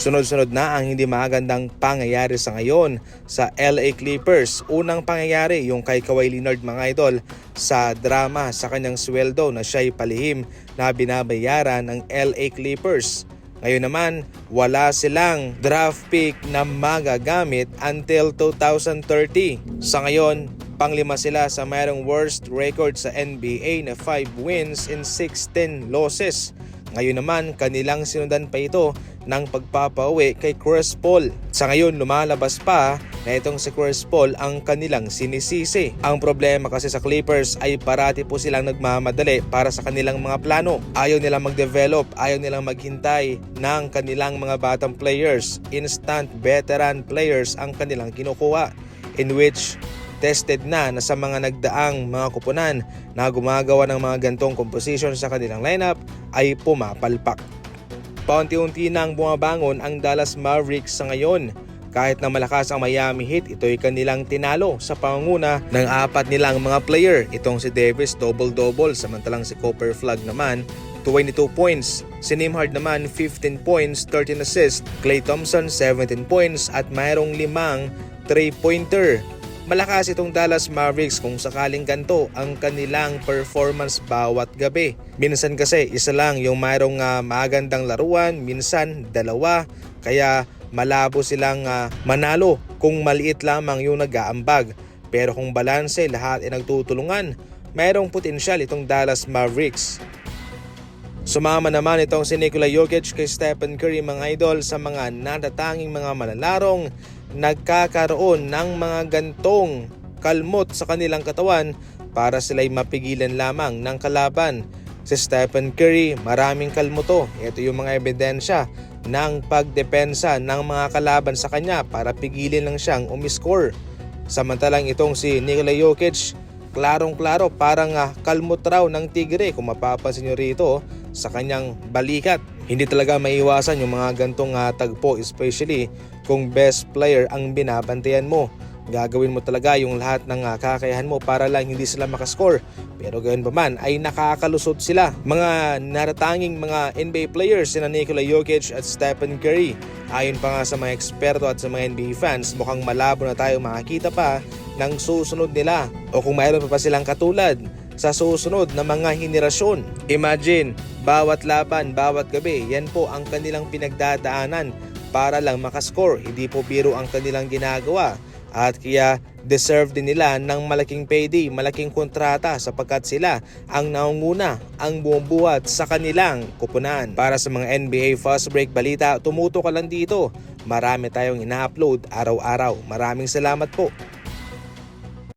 Sunod-sunod na ang hindi magandang pangyayari sa ngayon sa LA Clippers. Unang pangyayari yung kay Kawhi Leonard mga idol sa drama sa kanyang sweldo na siya'y palihim na binabayaran ng LA Clippers. Ngayon naman, wala silang draft pick na magagamit until 2030. Sa ngayon, panglima sila sa mayroong worst record sa NBA na 5 wins in 16 losses. Ngayon naman, kanilang sinundan pa ito ng pagpapauwi kay Chris Paul. Sa ngayon, lumalabas pa na itong si Chris Paul ang kanilang sinisisi. Ang problema kasi sa Clippers ay parati po silang nagmamadali para sa kanilang mga plano. Ayaw nilang mag-develop, ayaw nilang maghintay ng kanilang mga batang players. Instant veteran players ang kanilang kinukuha, in which tested na sa mga nagdaang mga kupunan na gumagawa ng mga gantong composition sa kanilang lineup ay pumapalpak. Paunti-unti nang bumabangon ang Dallas Mavericks sa ngayon. Kahit na malakas ang Miami Heat, ito'y kanilang tinalo sa pangunguna ng apat nilang mga player. Itong si Davis double-double, samantalang si Cooper Flag naman 22 points. Si Nembhard naman 15 points, 13 assists. Klay Thompson 17 points at mayroong 5 3-pointer. Malakas itong Dallas Mavericks kung sakaling ganito ang kanilang performance bawat gabi. Minsan kasi isa lang yung mayroong magandang laruan, minsan dalawa, kaya malabo silang manalo kung maliit lamang yung nag-aambag. Pero kung balanse, lahat ay nagtutulungan, mayroong potensyal itong Dallas Mavericks. Sumama naman itong si Nikola Jokic kay Stephen Curry mga idol sa mga natatanging mga malalarong nagkakaroon ng mga gantong kalmot sa kanilang katawan para sila'y mapigilan lamang ng kalaban. Si Stephen Curry, maraming kalmoto. Ito yung mga ebidensya ng pagdepensa ng mga kalaban sa kanya para pigilin lang siyang umiscore. Samantalang itong si Nikola Jokic, klarong-klaro parang kalmot raw ng tigre kung mapapansin nyo rito sa kanyang balikat. Hindi talaga maiwasan yung mga gantong tagpo, especially kung best player ang binabantayan mo. Gagawin mo talaga yung lahat ng kakayahan mo para lang hindi sila makascore. Pero gayon pa man ay nakakalusot sila. Mga natatanging mga NBA players sina Nikola Jokic at Stephen Curry. Ayon pa nga sa mga eksperto at sa mga NBA fans, mukhang malabo na tayo makakita pa ng susunod nila o kung mayroon pa silang katulad sa susunod na mga henerasyon. Imagine, bawat laban, bawat gabi, yan po ang kanilang pinagdadaanan para lang makascore. Hindi po biro ang kanilang ginagawa at kaya deserve din nila ng malaking payday, malaking kontrata sapagkat sila ang naunguna, ang bumubuhat sa kanilang kupunan. Para sa mga NBA Fast Break balita, tumuto ka lang dito. Marami tayong ina-upload araw-araw. Maraming salamat po.